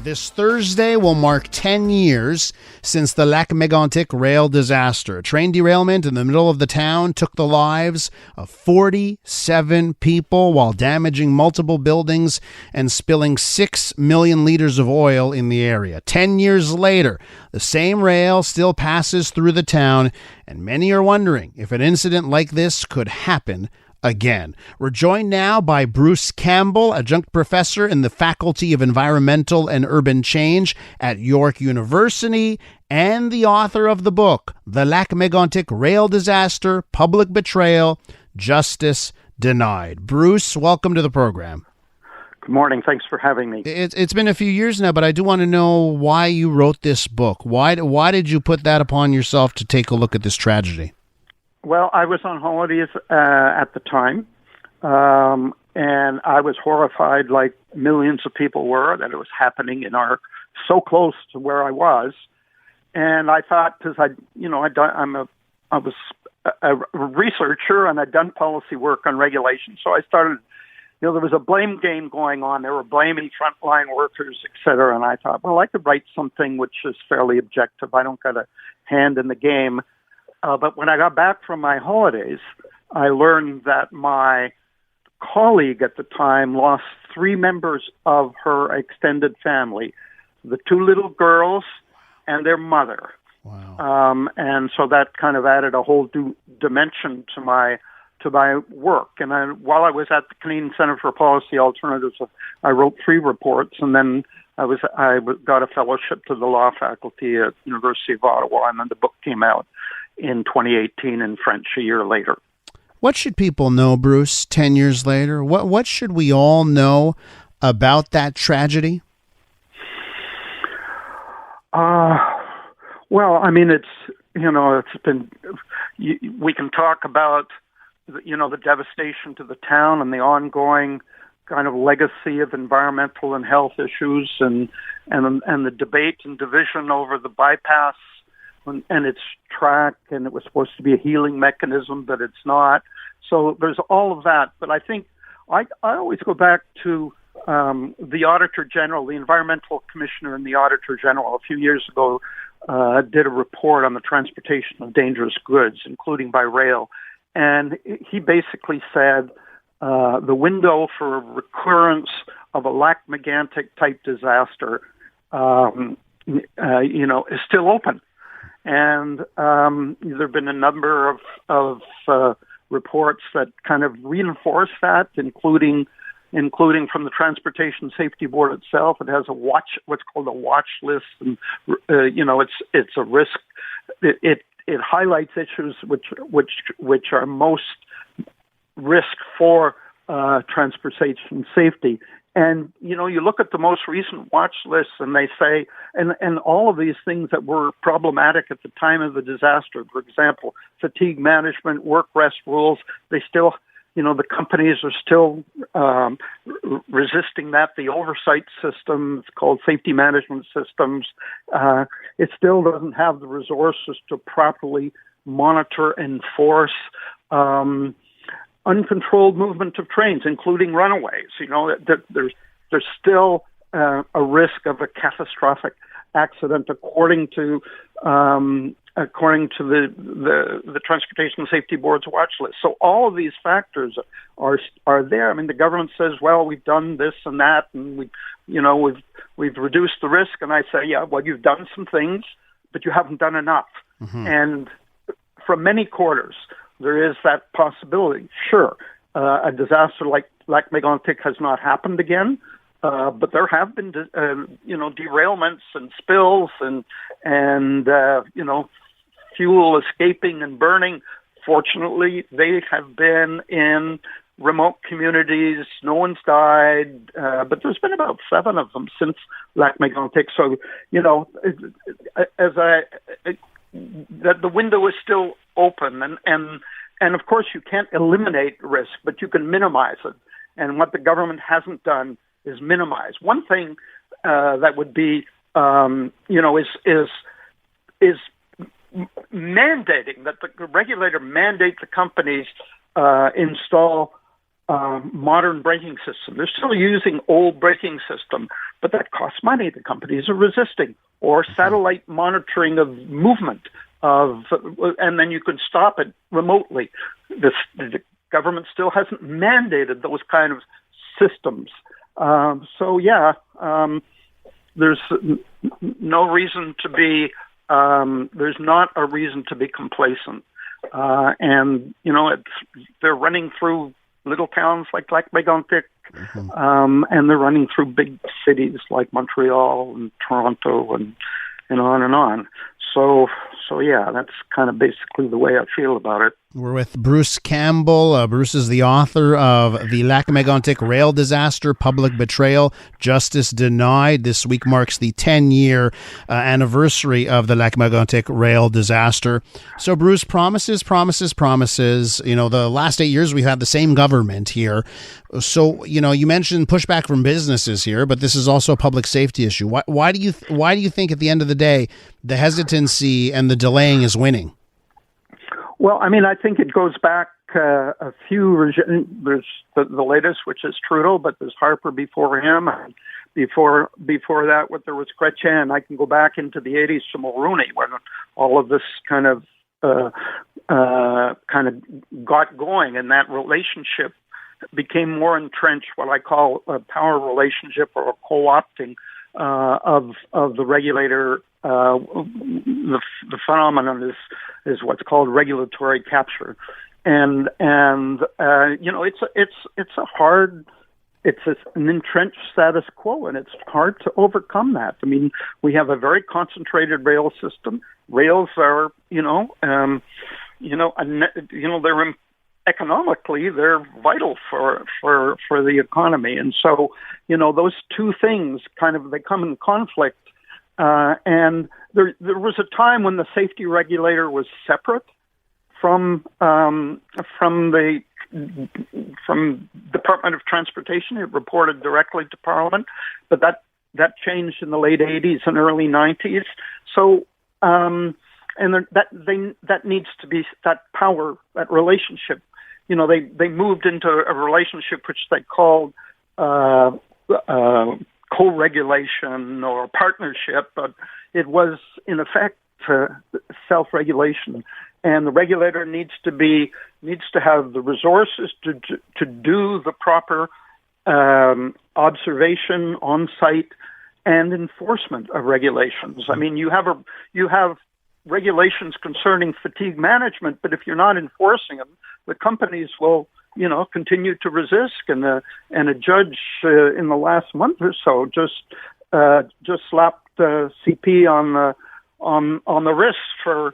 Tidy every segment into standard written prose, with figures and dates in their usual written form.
This Thursday will mark 10 years since the Lac-Megantic Rail Disaster. A train derailment in the middle of the town took the lives of 47 people while damaging multiple buildings and spilling 6 million liters of oil in the area. 10 years later, the same rail still passes through the town, and many are wondering if an incident like this could happen again. We're joined now by Bruce Campbell, adjunct professor in the Faculty of Environmental and Urban Change at York University and the author of the book, The Lac-Megantic Rail Disaster, Public Betrayal, Justice Denied. Bruce, welcome to the program. Good morning. Thanks for having me. It's been a few years now, but I do want to know why you wrote this book. Why did you put that upon yourself to take a look at this tragedy? Well, I was on holidays at the time, and I was horrified, like millions of people were, that it was happening so close to where I was. And I thought, because I was a researcher and I'd done policy work on regulation, so I started. There was a blame game going on. They were blaming frontline workers, et cetera. And I thought, well, I could write something which is fairly objective. I don't got a hand in the game. But when I got back from my holidays, I learned that my colleague at the time lost 3 members of her extended family, the 2 little girls and their mother. Wow. And so that kind of added a whole dimension to my work. And while I was at the Canadian Centre for Policy Alternatives, I wrote 3 reports, and then I got a fellowship to the law faculty at University of Ottawa, and then the book came out in 2018 in French a year later. What should people know, Bruce, 10 years later? What should we all know about that tragedy? Well, I mean, it's been, we can talk about, the devastation to the town and the ongoing kind of legacy of environmental and health issues and the debate and division over the bypass and its track, and it was supposed to be a healing mechanism, but it's not. So there's all of that. But I think I always go back to the Auditor General, the Environmental Commissioner and the Auditor General a few years ago did a report on the transportation of dangerous goods, including by rail. And he basically said the window for recurrence of a Lac-Megantic type disaster, is still open. And there have been a number of reports that kind of reinforce that, including from the Transportation Safety Board itself. It has what's called a watch list, and it's a risk. It highlights issues which are most risk for transportation safety. And, you look at the most recent watch lists and they say, and all of these things that were problematic at the time of the disaster, for example, fatigue management, work rest rules, they still, the companies are still resisting that. The oversight system, it's called safety management systems, it still doesn't have the resources to properly monitor and enforce uncontrolled movement of trains, including runaways. There's still a risk of a catastrophic accident, according to the Transportation Safety Board's watch list. So all of these factors are there. I mean, the government says, "Well, we've done this and that, and we've reduced the risk." And I say, "Yeah, well, you've done some things, but you haven't done enough." Mm-hmm. And from many quarters, there is that possibility. Sure, a disaster like Lac-Megantic has not happened again, but there have been, derailments and spills and fuel escaping and burning. Fortunately, they have been in remote communities. No one's died, but there's been about 7 of them since Lac-Megantic. So, that the window is still open, and of course you can't eliminate risk, but you can minimize it. And what the government hasn't done is minimize. One thing that would be, is mandating that the regulator mandate the companies install modern braking system. They're still using old braking system, but that costs money. The companies are resisting. Or satellite monitoring of movement and then you can stop it remotely. The government still hasn't mandated those kind of systems. There's no reason to be. There's not a reason to be complacent. They're running through little towns like Lac-Megantic, and they're running through big cities like Montreal and Toronto and on and on. So that's kind of basically the way I feel about it. We're with Bruce Campbell. Bruce is the author of The Lac-Megantic Rail Disaster, Public Betrayal, Justice Denied. This week marks the 10-year anniversary of the Lac-Megantic Rail Disaster. So, Bruce, promises. The last 8 years we've had the same government here. So, you mentioned pushback from businesses here, but this is also a public safety issue. Why do you think at the end of the day the hesitancy and the delaying is winning? Well, I think it goes back a few regimes. There's the latest, which is Trudeau, but there's Harper before him. And before that, there was Chrétien. I can go back into the 80s to Mulroney, when all of this kind of got going, and that relationship became more entrenched, what I call a power relationship or a co-opting of the regulator. The phenomenon is what's called regulatory capture, and it's an entrenched status quo, and it's hard to overcome that. We have a very concentrated rail system. Rails are, they're economically, they're vital for the economy, and so those two things they come in conflict. And there was a time when the safety regulator was separate from Department of Transportation. It reported directly to Parliament, but that changed in the late 80s and early 90s. So that needs to be, that power, that relationship. They moved into a relationship which they called co-regulation or partnership, but it was in effect self-regulation. And the regulator needs to have the resources to do the proper observation on site and enforcement of regulations. You have regulations concerning fatigue management, but if you're not enforcing them, the companies will continue to resist. And a judge in the last month or so just slapped CP on the wrist for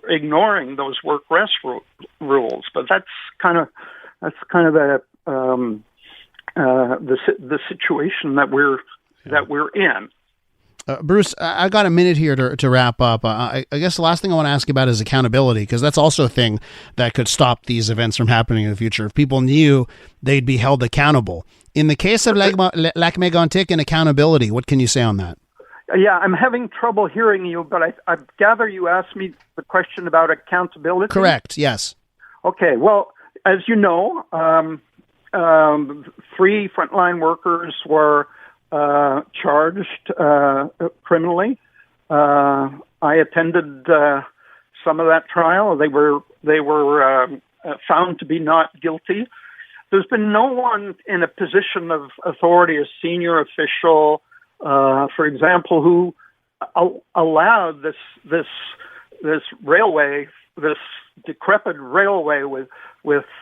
ignoring those work rest rules. But that's kind of the situation that we're in. Bruce, I got a minute here to wrap up. I guess the last thing I want to ask you about is accountability, because that's also a thing that could stop these events from happening in the future. If people knew, they'd be held accountable. In the case of Lac-Megantic and accountability, what can you say on that? Yeah, I'm having trouble hearing you, but I gather you asked me the question about accountability? Correct, yes. Okay, well, as you know, 3 frontline workers were charged criminally. I attended some of that trial. They were found to be not guilty. There's been no one in a position of authority, a senior official, for example, who allowed this railway, this decrepit railway with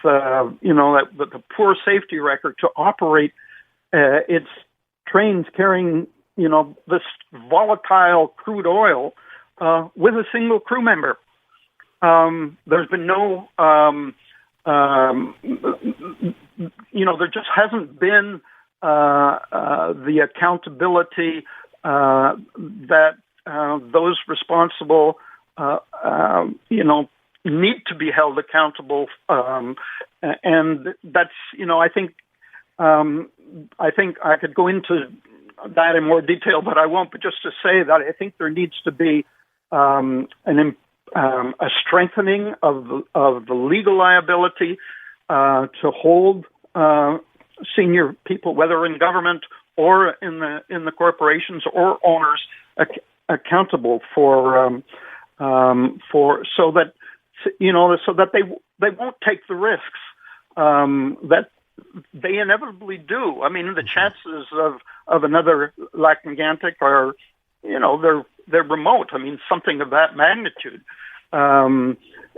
the poor safety record to operate its trains carrying, this volatile crude oil with a single crew member. There's been no, there just hasn't been the accountability that those responsible, need to be held accountable. And that's, I think I could go into that in more detail, but I won't. But just to say that I think there needs to be a strengthening of the legal liability to hold senior people, whether in government or in the corporations or owners, accountable for so that they won't take the risks that they inevitably do. I mean, the chances of another Lac-Megantic are, they're remote. I mean, something of that magnitude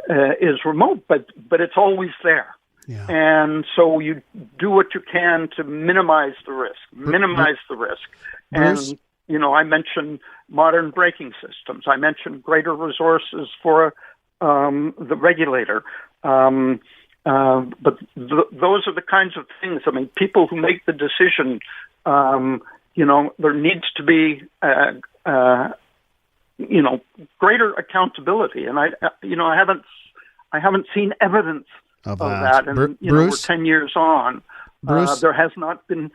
is remote, but it's always there. Yeah. And so you do what you can to minimize the risk. Bruce? And, I mentioned modern braking systems. I mentioned greater resources for the regulator. But those are the kinds of things. I mean, people who make the decision, there needs to be, greater accountability. And I haven't seen evidence of that. And we're 10 years on. Bruce? There has not been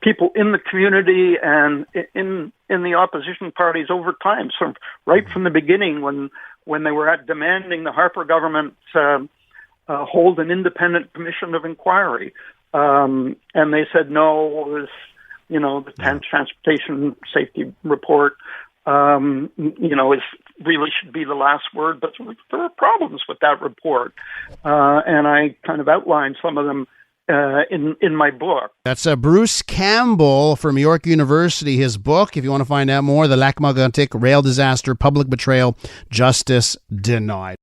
people in the community and in the opposition parties over time. So right from the beginning, when they were demanding the Harper government hold an independent commission of inquiry, and they said no, the transportation safety report, really should be the last word. But there are problems with that report, and I kind of outlined some of them in my book. That's Bruce Campbell from York University. His book, if you want to find out more, The Lac-Megantic Rail Disaster, Public Betrayal, Justice Denied.